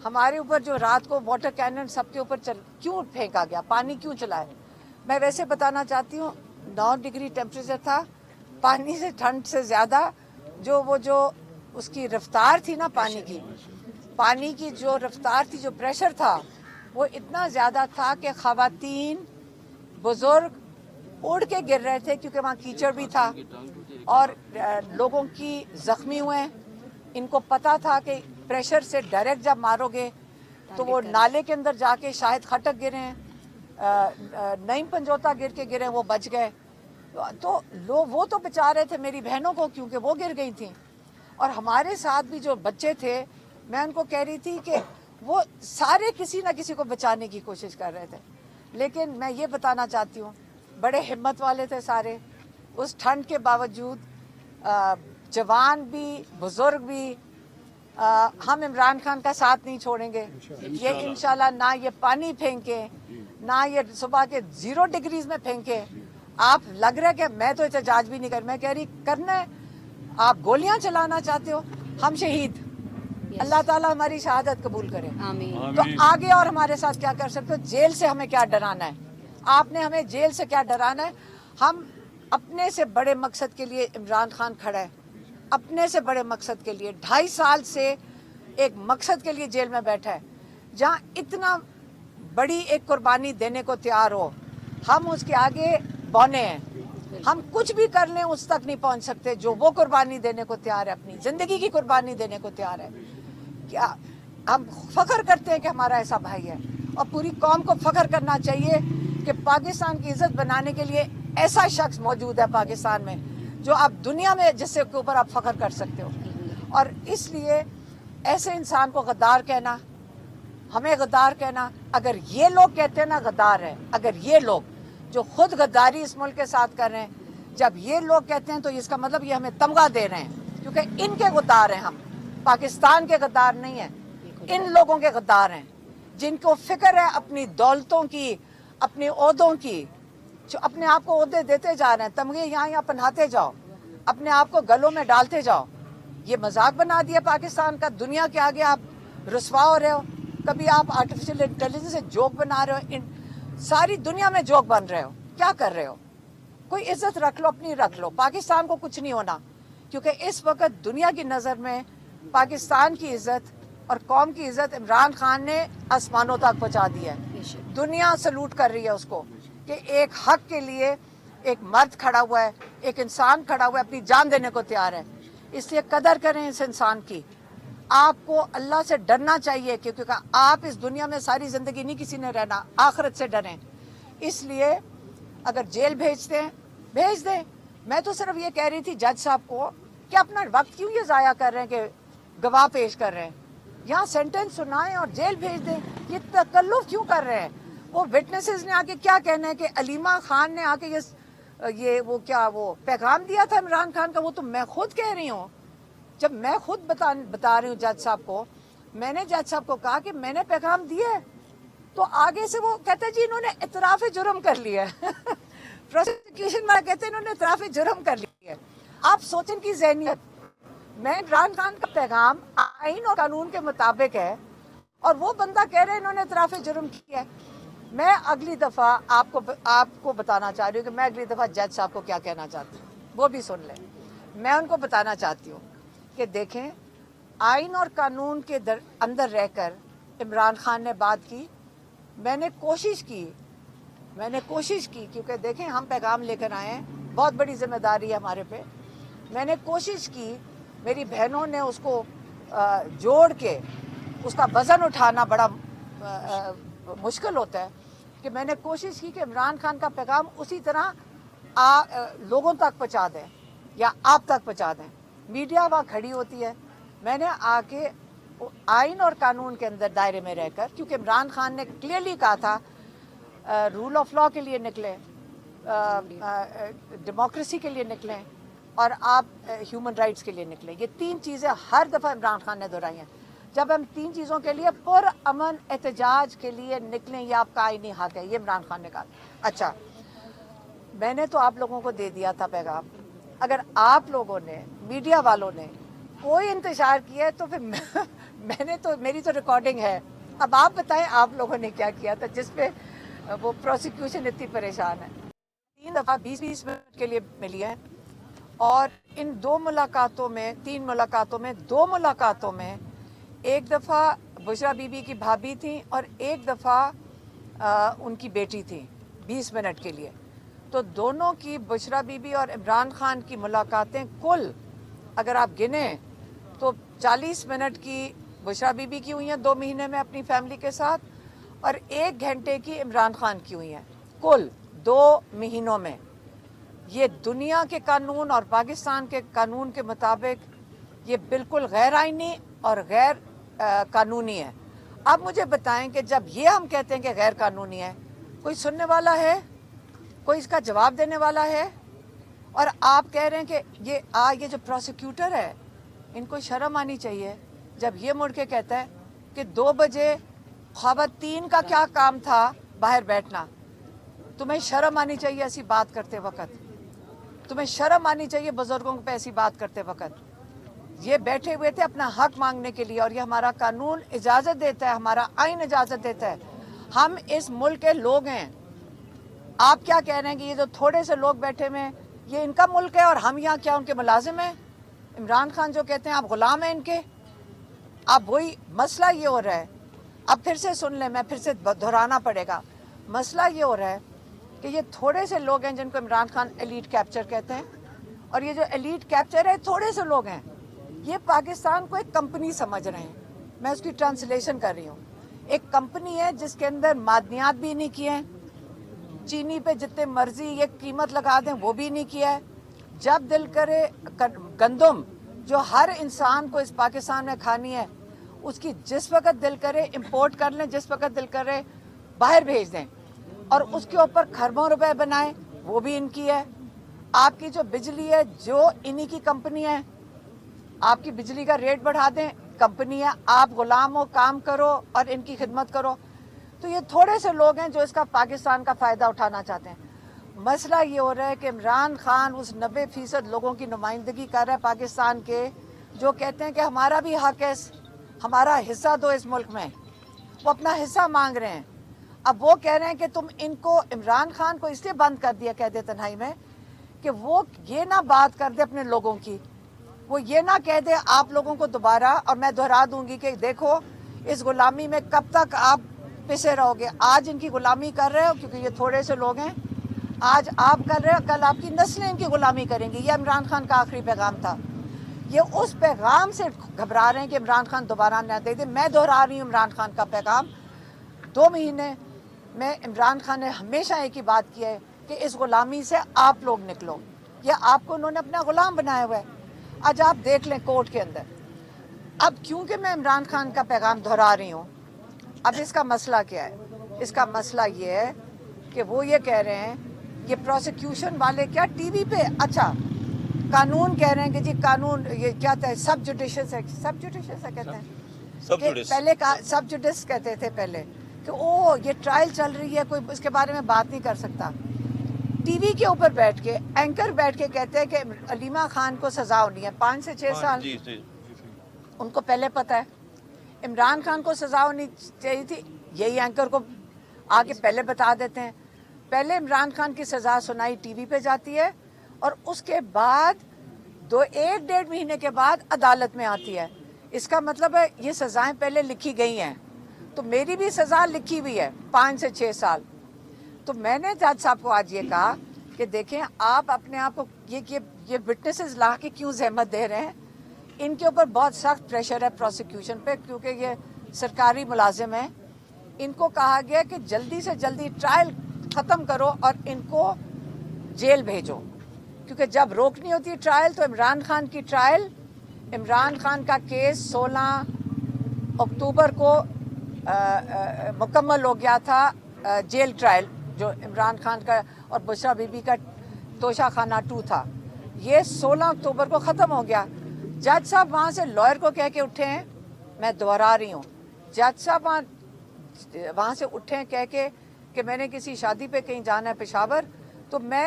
ہمارے اوپر جو رات کو واٹر کینن سب کے اوپر کیوں پھینکا گیا, پانی کیوں چلائے. میں ویسے بتانا چاہتی ہوں 9 ڈگری ٹیمپریچر تھا, پانی سے ٹھنڈ سے زیادہ جو اس کی رفتار تھی نا, پانی کی جو رفتار تھی, جو پریشر تھا, وہ اتنا زیادہ تھا کہ خواتین بزرگ اڑ کے گر رہے تھے, کیونکہ وہاں کیچڑ بھی تھا اور لوگوں کی زخمی ہوئے. ان کو پتا تھا کہ پریشر سے ڈائریکٹ جب مارو گے تو وہ نالے کے اندر جا کے شاید خٹک گرے ہیں, نعیم پنجوتا گر کے گرے, وہ بچ گئے. تو وہ تو بچا رہے تھے میری بہنوں کو, کیونکہ وہ گر گئی تھیں. اور ہمارے ساتھ بھی جو بچے تھے, میں ان کو کہہ رہی تھی کہ وہ سارے کسی نہ کسی کو بچانے کی کوشش کر رہے تھے. لیکن میں یہ بتانا چاہتی ہوں, بڑے ہمت والے تھے سارے. اس ٹھنڈ کے باوجود جوان بھی بزرگ بھی, ہم عمران خان کا ساتھ نہیں چھوڑیں گے. یہ انشاءاللہ نہ یہ پانی پھینکے, نہ یہ صبح کے 0 ڈگریز میں پھینکے. آپ لگ رہا ہے کہ میں تو احتجاج بھی نہیں میں کہہ رہی کرنا ہے. آپ گولیاں چلانا چاہتے ہو, ہم شہید, اللہ تعالیٰ ہماری شہادت قبول کرے. تو آگے اور ہمارے ساتھ کیا کر سکتے ہو؟ جیل سے ہمیں کیا ڈرانا ہے؟ آپ نے ہمیں جیل سے کیا ڈرانا ہے؟ ہم اپنے سے بڑے مقصد کے لیے, عمران خان کھڑا ہے اپنے سے بڑے مقصد کے لیے, 2.5 سال سے ایک مقصد کے لیے جیل میں بیٹھا ہے, جہاں اتنا بڑی ایک قربانی دینے کو تیار ہو. ہم اس کے آگے بونے ہیں, ہم کچھ بھی کر لیں اس تک نہیں پہنچ سکتے جو وہ قربانی دینے کو تیار ہے, اپنی زندگی کی قربانی دینے کو تیار ہے. کیا ہم فخر کرتے ہیں کہ ہمارا ایسا بھائی ہے, اور پوری قوم کو فخر کرنا چاہیے کہ پاکستان کی عزت بنانے کے لیے ایسا شخص موجود ہے پاکستان میں جو آپ دنیا میں جس کے اوپر آپ فخر کر سکتے ہو. اور اس لیے ایسے انسان کو غدار کہنا, ہمیں غدار کہنا, اگر یہ لوگ کہتے ہیں نا غدار ہے, اگر یہ لوگ جو خود غداری اس ملک کے ساتھ کر رہے ہیں, جب یہ لوگ کہتے ہیں تو اس کا مطلب یہ ہمیں تمغہ دے رہے ہیں, کیونکہ ان کے غدار ہیں ہم, پاکستان کے غدار نہیں ہیں. ان لوگوں کے غدار ہیں جن کو فکر ہے اپنی دولتوں کی, اپنے عہدوں کی, جو اپنے آپ کو عہدے دیتے جا رہے ہیں, تمغے یہاں پہناتے جاؤ, اپنے آپ کو گلوں میں ڈالتے جاؤ. یہ مذاق بنا دیا پاکستان کا, دنیا کے آگے آپ رسوا ہو رہے ہو. کبھی آپ آرٹیفیشل انٹیلیجنس سے جوک بنا رہے ہو, ساری دنیا میں جوک بن رہے ہو. کیا کر رہے ہو؟ کوئی عزت رکھ لو, اپنی رکھ لو. پاکستان کو کچھ نہیں ہونا, کیونکہ اس وقت دنیا کی نظر میں پاکستان کی عزت اور قوم کی عزت عمران خان نے آسمانوں تک پہنچا دی ہے. دنیا سلوٹ کر رہی ہے اس کو کہ ایک حق کے لیے ایک مرد کھڑا ہوا ہے, ایک انسان کھڑا ہوا ہے, اپنی جان دینے کو تیار ہے. اس لیے قدر کریں اس انسان کی. آپ کو اللہ سے ڈرنا چاہیے, کیونکہ آپ اس دنیا میں ساری زندگی نہیں کسی نے رہنا, آخرت سے ڈریں. اس لیے اگر جیل بھیجتے ہیں بھیج دیں. میں تو صرف یہ کہہ رہی تھی جج صاحب کو کہ اپنا وقت کیوں یہ ضائع کر رہے ہیں کہ گواہ پیش کر رہے ہیں, یہاں سینٹنس سنائیں اور جیل بھیج دیں. یہ تکلف کیوں کر رہے ہیں؟ وہ وٹنسز نے آ کے کیا کہنا ہے کہ علیمہ خان نے آ کے وہ پیغام دیا تھا عمران خان کا, وہ تو میں خود کہہ رہی ہوں. جب میں خود بتا رہی ہوں جج صاحب کو, میں نے جج صاحب کو کہا کہ میں نے پیغام دیا ہے, تو آگے سے وہ کہتے جی انہوں نے اعتراف جرم کر لیا ہے. پروسیکیوشن والا کہتے ہیں انہوں نے اعتراف جرم کر لیا ہے. آپ سوچیں کی ذہنیت. میں عمران خان کا پیغام آئین اور قانون کے مطابق ہے, اور وہ بندہ کہہ رہے ہیں انہوں نے اعتراف جرم کیا ہے. میں اگلی دفعہ آپ کو بتانا چاہ رہی ہوں کہ میں اگلی دفعہ جج صاحب کو کیا کہنا چاہتی ہوں, وہ بھی سن لیں. میں ان کو بتانا چاہتی ہوں کہ دیکھیں, آئین اور قانون کے اندر رہ کر عمران خان نے بات کی. میں نے کوشش کی کیونکہ دیکھیں ہم پیغام لے کر آئے ہیں, بہت بڑی ذمہ داری ہے ہمارے پہ. میں نے کوشش کی, میری بہنوں نے اس کو جوڑ کے, اس کا وزن اٹھانا بڑا مشکل ہوتا ہے, کہ میں نے کوشش کی کہ عمران خان کا پیغام اسی طرح لوگوں تک پہنچا دیں یا آپ تک پہنچا دیں. میڈیا وہاں کھڑی ہوتی ہے, میں نے آ کے آئین اور قانون کے اندر دائرے میں رہ کر, کیونکہ عمران خان نے کلیئرلی کہا تھا رول آف لا کے لیے نکلیں, ڈیموکریسی کے لیے نکلیں, اور آپ ہیومن رائٹس کے لیے نکلیں. یہ 3 چیزیں ہر دفعہ عمران خان نے دہرائی ہیں. جب ہم 3 چیزوں کے لیے پرامن احتجاج کے لیے نکلیں, یہ آپ کا آئینی حق ہے, یہ عمران خان نے کہا. اچھا, میں نے تو آپ لوگوں کو دے دیا تھا پیغام. اگر آپ لوگوں نے, میڈیا والوں نے کوئی انتشار کیا ہے تو پھر میں نے تو میری تو ریکارڈنگ ہے. اب آپ بتائیں آپ لوگوں نے کیا کیا تھا جس پہ وہ پروسیکیوشن اتنی پریشان ہے. 3 دفعہ 20-20 منٹ کے لیے ملی ہے اور ان 2 ملاقاتوں میں 3 ملاقاتوں میں 2 ملاقاتوں میں ایک دفعہ بشرا بی بی کی بھابھی تھیں اور ایک دفعہ ان کی بیٹی تھی 20 منٹ کے لیے. تو دونوں کی بشرا بی بی اور عمران خان کی ملاقاتیں کل اگر آپ گنیں تو 40 منٹ کی بشرا بی بی کی ہوئی ہیں 2 مہینے میں اپنی فیملی کے ساتھ اور 1 گھنٹے کی عمران خان کی ہوئی ہیں کل 2 مہینوں میں. یہ دنیا کے قانون اور پاکستان کے قانون کے مطابق یہ بالکل غیر آئینی اور غیر قانونی ہے. اب مجھے بتائیں کہ جب یہ ہم کہتے ہیں کہ غیر قانونی ہے کوئی سننے والا ہے, کوئی اس کا جواب دینے والا ہے؟ اور آپ کہہ رہے ہیں کہ یہ جو پروسیکیوٹر ہے ان کو شرم آنی چاہیے جب یہ مڑ کے کہتا ہے کہ 2 بجے خواتین کا کیا کام تھا باہر بیٹھنا. تمہیں شرم آنی چاہیے ایسی بات کرتے وقت, تمہیں شرم آنی چاہیے بزرگوں پہ ایسی بات کرتے وقت. یہ بیٹھے ہوئے تھے اپنا حق مانگنے کے لیے اور یہ ہمارا قانون اجازت دیتا ہے, ہمارا آئین اجازت دیتا ہے. ہم اس ملک کے لوگ ہیں. آپ کیا کہہ رہے ہیں کہ یہ جو تھوڑے سے لوگ بیٹھے ہوئے ہیں یہ ان کا ملک ہے اور ہم یہاں کیا ان کے ملازم ہیں؟ عمران خان جو کہتے ہیں آپ غلام ہیں ان کے. اب وہی مسئلہ یہ ہو رہا ہے, اب پھر سے سن لیں, میں پھر سے دہرانا پڑے گا. مسئلہ یہ ہو رہا ہے کہ یہ تھوڑے سے لوگ ہیں جن کو عمران خان ایلیٹ کیپچر کہتے ہیں اور یہ جو ایلیٹ کیپچر ہے تھوڑے سے لوگ ہیں. یہ پاکستان کو ایک کمپنی سمجھ رہے ہیں. میں اس کی ٹرانسلیشن کر رہی ہوں. ایک کمپنی ہے جس کے اندر معدنیات بھی نہیں کیے ہیں, چینی پہ جتنے مرضی یہ قیمت لگا دیں وہ بھی نہیں کیا ہے. جب دل کرے گندم جو ہر انسان کو اس پاکستان میں کھانی ہے اس کی جس وقت دل کرے امپورٹ کر لیں, جس وقت دل کرے باہر بھیج دیں اور اس کے اوپر کھربوں روپے بنائیں, وہ بھی ان کی ہے. آپ کی جو بجلی ہے جو انہی کی کمپنی ہے, آپ کی بجلی کا ریٹ بڑھا دیں, کمپنی ہے. آپ غلام ہو, کام کرو اور ان کی خدمت کرو. تو یہ تھوڑے سے لوگ ہیں جو اس کا پاکستان کا فائدہ اٹھانا چاہتے ہیں. مسئلہ یہ ہو رہا ہے کہ عمران خان اس 90% لوگوں کی نمائندگی کر رہا ہے پاکستان کے جو کہتے ہیں کہ ہمارا بھی حق ہے, ہمارا حصہ دو اس ملک میں. وہ اپنا حصہ مانگ رہے ہیں. اب وہ کہہ رہے ہیں کہ تم ان کو عمران خان کو اس لیے بند کر دیا قید تنہائی میں کہ وہ یہ نہ بات کر دے اپنے لوگوں کی, وہ یہ نہ کہہ دے آپ لوگوں کو دوبارہ, اور میں دہرا دوں گی کہ دیکھو اس غلامی میں کب تک آپ پسے رہو گے. آج ان کی غلامی کر رہے ہو کیونکہ یہ تھوڑے سے لوگ ہیں, آج آپ کر رہے ہو, کل آپ کی نسلیں ان کی غلامی کریں گی. یہ عمران خان کا آخری پیغام تھا. یہ اس پیغام سے گھبرا رہے ہیں کہ عمران خان دوبارہ نہ دے دے. میں دہرا رہی ہوں عمران خان کا پیغام. 2 مہینے میں عمران خان نے ہمیشہ ایک ہی بات کی ہے کہ اس غلامی سے آپ لوگ نکلو. یہ آپ کو انہوں نے اپنا غلام بنایا ہوا ہے. آج آپ دیکھ لیں کورٹ کے اندر. اب کیونکہ میں عمران خان کا پیغام دہرا رہی ہوں, اب اس کا مسئلہ کیا ہے؟ اس کا مسئلہ یہ ہے کہ وہ یہ کہہ رہے ہیں یہ پروسیکیوشن والے کیا ٹی وی پہ, اچھا قانون کہہ رہے ہیں کہ جی قانون یہ کیا ہے, سب جوڈیشس ہے, سب جوڈیشس ہے کہتے ہیں, پہلے سب جوڈس کہتے تھے پہلے کہ او یہ ٹرائل چل رہی ہے کوئی اس کے بارے میں بات نہیں کر سکتا. ٹی وی کے اوپر بیٹھ کے اینکر بیٹھ کے کہتے ہیں کہ علیمہ خان کو سزا ہونی ہے 5 سے 6 سال. ان کو پہلے پتہ ہے عمران خان کو سزا ہونی چاہیے تھی, یہی اینکر کو آگے پہلے بتا دیتے ہیں. پہلے عمران خان کی سزا سنائی ٹی وی پہ جاتی ہے اور اس کے بعد 1-1.5 مہینے کے بعد عدالت میں آتی ہے. اس کا مطلب ہے یہ سزائیں پہلے لکھی گئی ہیں. تو میری بھی سزا لکھی ہوئی ہے 5 سے 6 سال. تو میں نے جج صاحب کو آج یہ کہا کہ دیکھیں آپ اپنے آپ کو یہ وٹنسز لا کے کیوں زحمت دے رہے ہیں. ان کے اوپر بہت سخت پریشر ہے پروسیکیوشن پہ کیونکہ یہ سرکاری ملازم ہیں. ان کو کہا گیا کہ جلدی سے جلدی ٹرائل ختم کرو اور ان کو جیل بھیجو, کیونکہ جب روکنی ہوتی ہے ٹرائل تو عمران خان کی ٹرائل, عمران خان کا کیس 16 اکتوبر کو مکمل ہو گیا تھا. جیل ٹرائل جو عمران خان کا اور بشرا بی بی کا توشہ خانہ 2 تھا, یہ 16 اکتوبر کو ختم ہو گیا. جج صاحب وہاں سے لائر کو کہہ کے اٹھے ہیں, میں دوہرا رہی ہوں, جج صاحب وہاں سے اٹھے ہیں کہہ کے کہ میں نے کسی شادی پہ کہیں جانا ہے پشاور, تو میں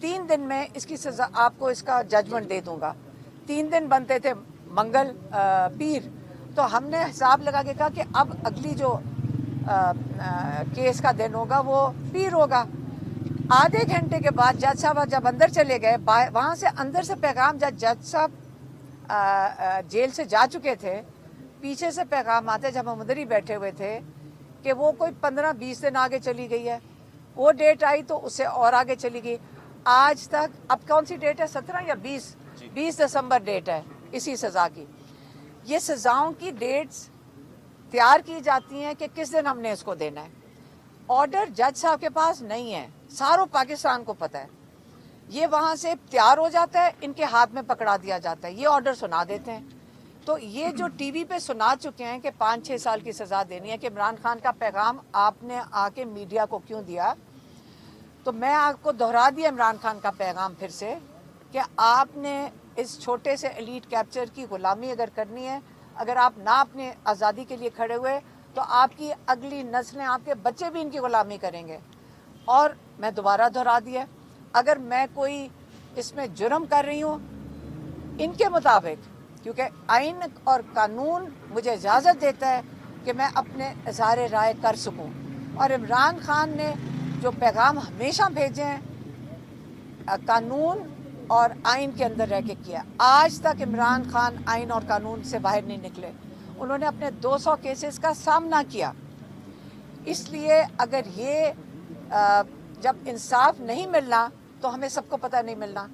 3 دن میں اس کی سزا آپ کو اس کا ججمنٹ دے دوں گا. 3 دن بنتے تھے, منگل پیر, تو ہم نے حساب لگا کے کہا کہ اب اگلی جو کیس کا دن ہوگا وہ پیر ہوگا. آدھے گھنٹے کے بعد جج صاحب جب اندر چلے گئے, وہاں سے اندر سے پیغام, جج صاحب جیل سے جا چکے تھے, پیچھے سے پیغام آتے جب ہم ادھر ہی بیٹھے ہوئے تھے کہ وہ کوئی 15-20 دن آگے چلی گئی ہے. وہ ڈیٹ آئی تو اس سے اور آگے چلی گئی. آج تک اب کون سی ڈیٹ ہے, 17 یا 20 دسمبر ڈیٹ ہے اسی سزا کی. یہ سزاؤں کی ڈیٹس تیار کی جاتی ہیں کہ کس دن ہم نے اس کو دینا ہے. آرڈر جج صاحب کے پاس نہیں ہے, ساروں پاکستان کو پتہ ہے. یہ وہاں سے تیار ہو جاتا ہے, ان کے ہاتھ میں پکڑا دیا جاتا ہے, یہ آرڈر سنا دیتے ہیں. تو یہ جو ٹی وی پہ سنا چکے ہیں کہ 5-6 سال کی سزا دینی ہے, کہ عمران خان کا پیغام آپ نے آ کے میڈیا کو کیوں دیا, تو میں آپ کو دہرا دیا عمران خان کا پیغام پھر سے کہ آپ نے اس چھوٹے سے ایلیٹ کیپچر کی غلامی اگر کرنی ہے, اگر آپ نہ اپنے آزادی کے لیے کھڑے ہوئے تو آپ کی اگلی نسلیں, آپ کے بچے بھی ان کی غلامی کریں گے. اور میں دوبارہ دہرا دیا, اگر میں کوئی اس میں جرم کر رہی ہوں ان کے مطابق, کیونکہ آئین اور قانون مجھے اجازت دیتا ہے کہ میں اپنے اظہار رائے کر سکوں, اور عمران خان نے جو پیغام ہمیشہ بھیجے ہیں قانون اور آئین کے اندر رہ کے کیا. آج تک عمران خان آئین اور قانون سے باہر نہیں نکلے. انہوں نے اپنے 200 کیسز کا سامنا کیا. اس لیے اگر یہ جب انصاف نہیں ملنا تو ہمیں سب کو پتہ نہیں ملنا.